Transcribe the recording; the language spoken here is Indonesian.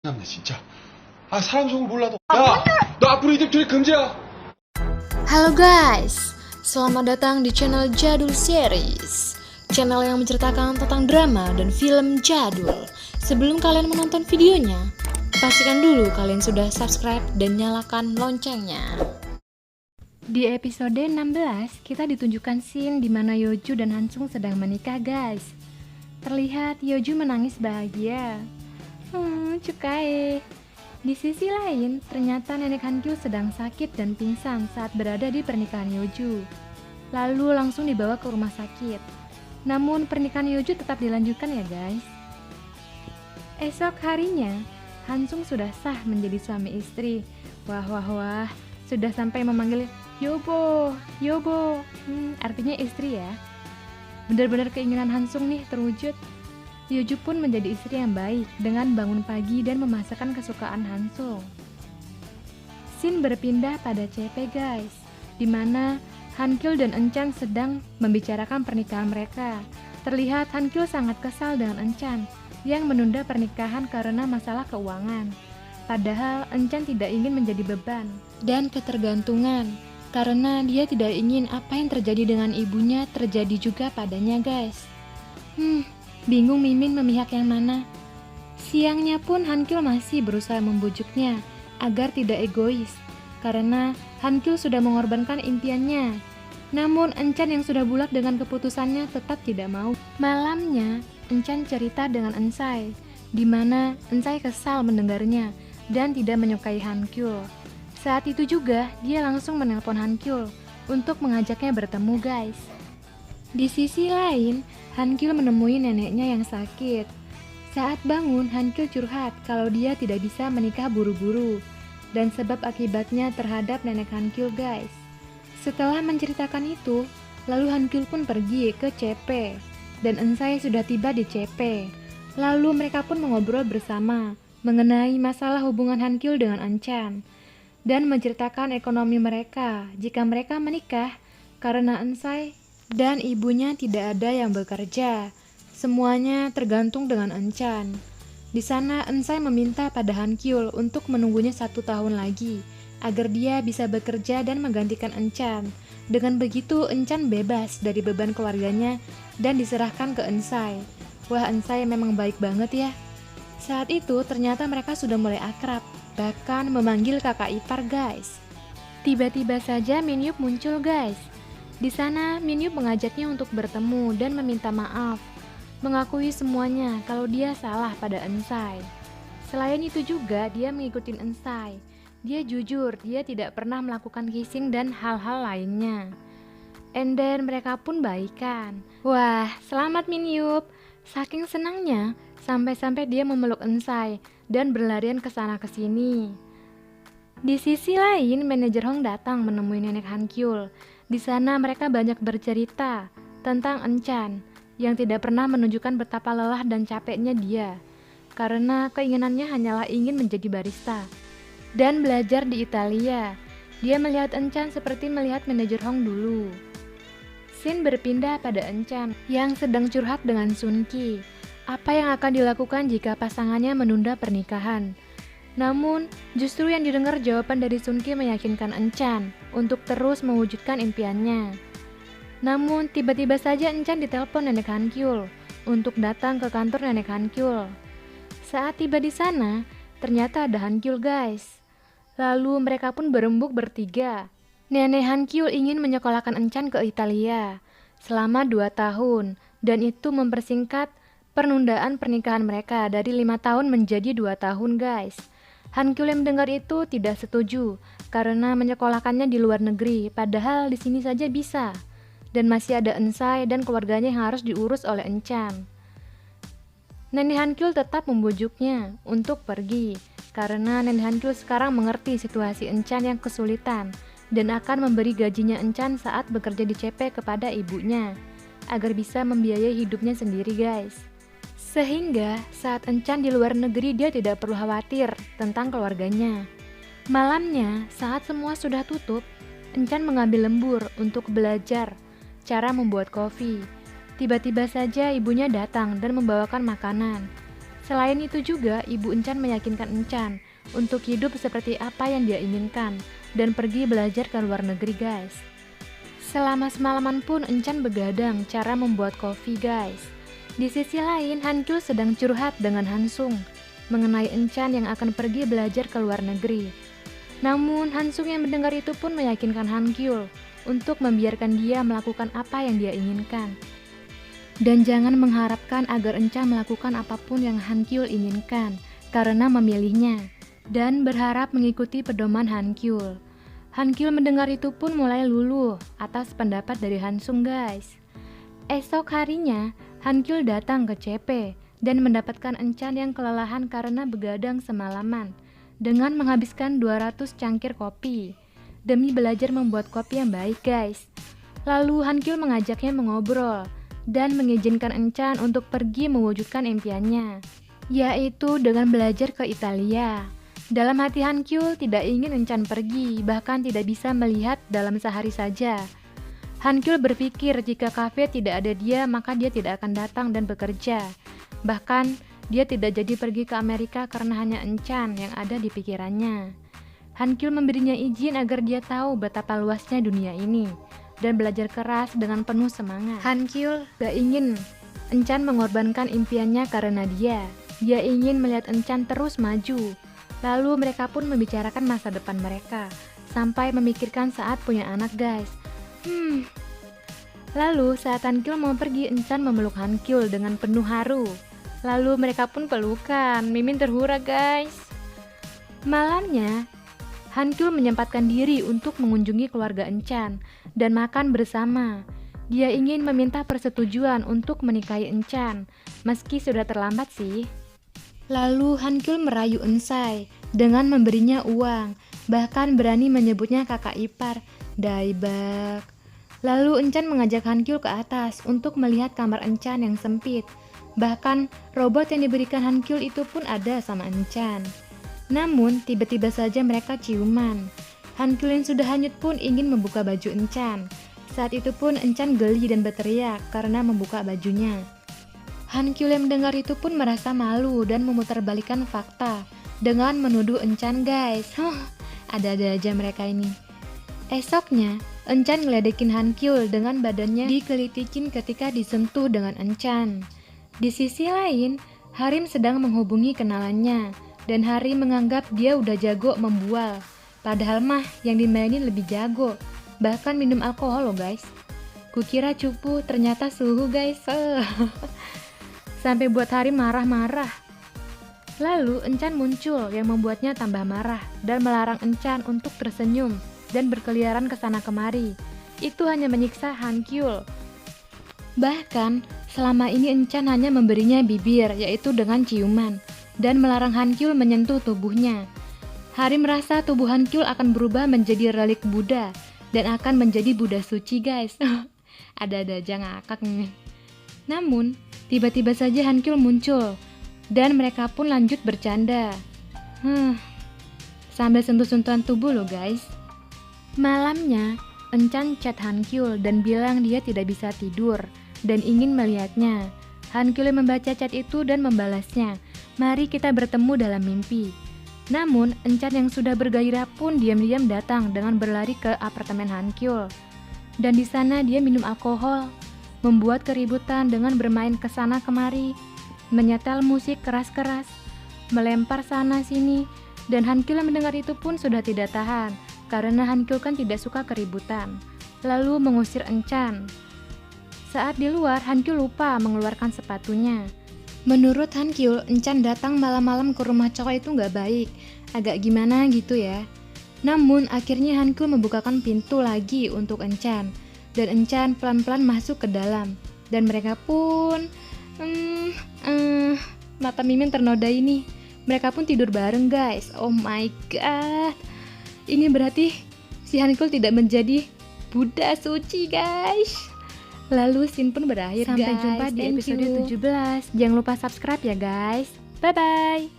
남네 진짜. 아 사람 속을 몰라도. 야, 너 앞으로 이 집 조회 금지야. Halo guys, selamat datang di channel Jadul Series, channel yang menceritakan tentang drama dan film jadul. Sebelum kalian menonton videonya, pastikan dulu kalian sudah subscribe dan nyalakan loncengnya. Di episode 16, kita ditunjukkan scene di mana Yeoju dan Hansung sedang menikah guys. Terlihat Yeoju menangis bahagia. Cukai. Di sisi lain, ternyata nenek Hankyu sedang sakit dan pingsan saat berada di pernikahan Yeoju. Lalu langsung dibawa ke rumah sakit. Namun pernikahan Yeoju tetap dilanjutkan ya guys. Esok harinya, Hansung sudah sah menjadi suami istri. Wah, sudah sampai memanggil Yobo, artinya istri ya. Benar-benar keinginan Hansung nih terwujud. Yeoju pun menjadi istri yang baik dengan bangun pagi dan memasakkan kesukaan Hansung. Scene berpindah pada CP guys, di mana Hankil dan Enchan sedang membicarakan pernikahan mereka. Terlihat Hankil sangat kesal dengan Enchan yang menunda pernikahan karena masalah keuangan. Padahal Enchan tidak ingin menjadi beban dan ketergantungan karena dia tidak ingin apa yang terjadi dengan ibunya terjadi juga padanya guys. Bingung Mimin memihak yang mana. Siangnya pun Hankil masih berusaha membujuknya agar tidak egois, karena Hankil sudah mengorbankan impiannya. Namun Enchan yang sudah bulat dengan keputusannya tetap tidak mau. Malamnya, Enchan cerita dengan Ensai, di mana Ensai kesal mendengarnya dan tidak menyukai Hankil. Saat itu juga dia langsung menelpon Hankil untuk mengajaknya bertemu guys. Di sisi lain, Hankil menemui neneknya yang sakit. Saat bangun, Hankil curhat kalau dia tidak bisa menikah buru-buru dan sebab akibatnya terhadap nenek Hankil guys. Setelah menceritakan itu, lalu Hankil pun pergi ke CP dan Ensai sudah tiba di CP. Lalu mereka pun mengobrol bersama mengenai masalah hubungan Hankil dengan Enchan dan menceritakan ekonomi mereka jika mereka menikah karena Ensai dan ibunya tidak ada yang bekerja. Semuanya tergantung dengan Enchan. Di sana Ensai meminta pada Hankil untuk menunggunya 1 tahun lagi agar dia bisa bekerja dan menggantikan Enchan. Dengan begitu Enchan bebas dari beban keluarganya dan diserahkan ke Ensai. Wah, Ensai memang baik banget ya. Saat itu ternyata mereka sudah mulai akrab, bahkan memanggil kakak ipar guys. Tiba-tiba saja Minyup muncul guys. Di sana, Minyup mengajaknya untuk bertemu dan meminta maaf, mengakui semuanya kalau dia salah pada Ensai. Selain itu juga, dia mengikuti Ensai. Dia jujur, dia tidak pernah melakukan kissing dan hal-hal lainnya. And then mereka pun baikan. Wah, selamat Minyup. Saking senangnya, sampai-sampai dia memeluk Ensai dan berlarian ke sana ke sini. Di sisi lain, manajer Hong datang menemui nenek Hankil. Di sana mereka banyak bercerita tentang Enchan yang tidak pernah menunjukkan betapa lelah dan capeknya dia karena keinginannya hanyalah ingin menjadi barista dan belajar di Italia. Dia melihat Enchan seperti melihat manajer Hong dulu. Scene berpindah pada Enchan yang sedang curhat dengan Sunki. Apa yang akan dilakukan jika pasangannya menunda pernikahan? Namun, justru yang didengar jawaban dari Sunki meyakinkan Enchan untuk terus mewujudkan impiannya. Namun, tiba-tiba saja Enchan ditelepon nenek Hankil untuk datang ke kantor nenek Hankil. Saat tiba di sana, ternyata ada Hankil guys. Lalu mereka pun berembuk bertiga. Nenek Hankil ingin menyekolahkan Enchan ke Italia selama 2 tahun dan itu mempersingkat penundaan pernikahan mereka dari 5 tahun menjadi 2 tahun guys. Hankil yang mendengar itu tidak setuju karena menyekolahkannya di luar negeri, padahal di sini saja bisa. Dan masih ada Ensai dan keluarganya yang harus diurus oleh Enchan. Nenek Hankil tetap membujuknya untuk pergi karena nenek Hankil sekarang mengerti situasi Enchan yang kesulitan dan akan memberi gajinya Enchan saat bekerja di CP kepada ibunya agar bisa membiayai hidupnya sendiri guys. Sehingga saat Enchan di luar negeri dia tidak perlu khawatir tentang keluarganya. Malamnya saat semua sudah tutup, Enchan mengambil lembur untuk belajar cara membuat kopi. Tiba-tiba saja ibunya datang dan membawakan makanan. Selain itu juga, Ibu Encan meyakinkan Encan untuk hidup seperti apa yang dia inginkan dan pergi belajar ke luar negeri guys. Selama semalaman pun Encan begadang cara membuat kopi guys. Di sisi lain, Hankyul sedang curhat dengan Hansung mengenai Encan yang akan pergi belajar ke luar negeri. Namun Hansung yang mendengar itu pun meyakinkan Hankyul untuk membiarkan dia melakukan apa yang dia inginkan. Dan jangan mengharapkan agar Encan melakukan apapun yang Hankyul inginkan karena memilihnya dan berharap mengikuti pedoman Hankyul. Hankyul mendengar itu pun mulai luluh atas pendapat dari Hansung guys. Esok harinya, Hankyul datang ke CP dan mendapatkan Encan yang kelelahan karena begadang semalaman dengan menghabiskan 200 cangkir kopi demi belajar membuat kopi yang baik guys. Lalu Hankyul mengajaknya mengobrol dan mengizinkan Encan untuk pergi mewujudkan impiannya, yaitu dengan belajar ke Italia. Dalam hati Hankyul tidak ingin Encan pergi, bahkan tidak bisa melihat dalam sehari saja. Hankyul berpikir jika kafe tidak ada dia, maka dia tidak akan datang dan bekerja. Bahkan, dia tidak jadi pergi ke Amerika karena hanya Encan yang ada di pikirannya. Hankyul memberinya izin agar dia tahu betapa luasnya dunia ini dan belajar keras dengan penuh semangat. Hankyul gak ingin Encan mengorbankan impiannya karena dia. Dia ingin melihat Encan terus maju. Lalu mereka pun membicarakan masa depan mereka sampai memikirkan saat punya anak guys. Lalu saat Hankyul mau pergi, Encan memeluk Hankyul dengan penuh haru. Lalu mereka pun pelukan. Mimin terhura guys. Malamnya Hankyul menyempatkan diri untuk mengunjungi keluarga Encan dan makan bersama. Dia ingin meminta persetujuan untuk menikahi Encan, meski sudah terlambat sih. Lalu Hankyul merayu Ensai dengan memberinya uang, bahkan berani menyebutnya kakak ipar, Daibak. Lalu Encan mengajak Hankyul ke atas untuk melihat kamar Encan yang sempit. Bahkan robot yang diberikan Hankyul itu pun ada sama Encan. Namun, tiba-tiba saja mereka ciuman. Hankyul yang sudah hanyut pun ingin membuka baju Encan. Saat itu pun Encan geli dan berteriak karena membuka bajunya. Hankyul yang mendengar itu pun merasa malu dan memutarbalikkan fakta dengan menuduh Encan guys. Ada-ada aja mereka ini. Esoknya, Encan ngeledekin Hankyul dengan badannya dikelitikin ketika disentuh dengan Encan. Di sisi lain, Harim sedang menghubungi kenalannya. Dan Hari menganggap dia udah jago membual. Padahal mah yang dimainin lebih jago. Bahkan minum alkohol loh guys. Kukira cupu, ternyata suhu guys. Sampai buat Hari marah-marah. Lalu Encan muncul yang membuatnya tambah marah dan melarang Encan untuk tersenyum dan berkeliaran ke sana kemari. Itu hanya menyiksa Hankyul. Bahkan selama ini Encan hanya memberinya bibir, yaitu dengan ciuman, dan melarang Hankyul menyentuh tubuhnya. Hari merasa tubuh Hankyul akan berubah menjadi relik Buddha dan akan menjadi Buddha suci guys. Ada-ada aja ngakak nih. Namun, tiba-tiba saja Hankyul muncul dan mereka pun lanjut bercanda. Sambil sentuh-sentuhan tubuh loh guys. Malamnya, Encan chat Hankyul dan bilang dia tidak bisa tidur dan ingin melihatnya. Hankyul membaca chat itu dan membalasnya, "Mari kita bertemu dalam mimpi." Namun, Encan yang sudah bergairah pun diam-diam datang dengan berlari ke apartemen Hankyul. Dan di sana dia minum alkohol, membuat keributan dengan bermain ke sana kemari, menyetel musik keras-keras, melempar sana sini, dan Hankyul yang mendengar itu pun sudah tidak tahan, karena Hankyul kan tidak suka keributan, lalu mengusir Encan. Saat di luar, Hankyul lupa mengeluarkan sepatunya. Menurut Hankyul, Encan datang malam-malam ke rumah cowok itu nggak baik, agak gimana gitu ya. Namun akhirnya Hankyul membukakan pintu lagi untuk Encan, dan Encan pelan-pelan masuk ke dalam. Dan mereka pun, mata Mimin ternoda ini. Mereka pun tidur bareng guys. Oh my god, ini berarti si Hankyul tidak menjadi Buddha suci guys. Lalu scene pun berakhir. Sampai jumpa di episode 17. Jangan lupa subscribe ya guys. Bye bye.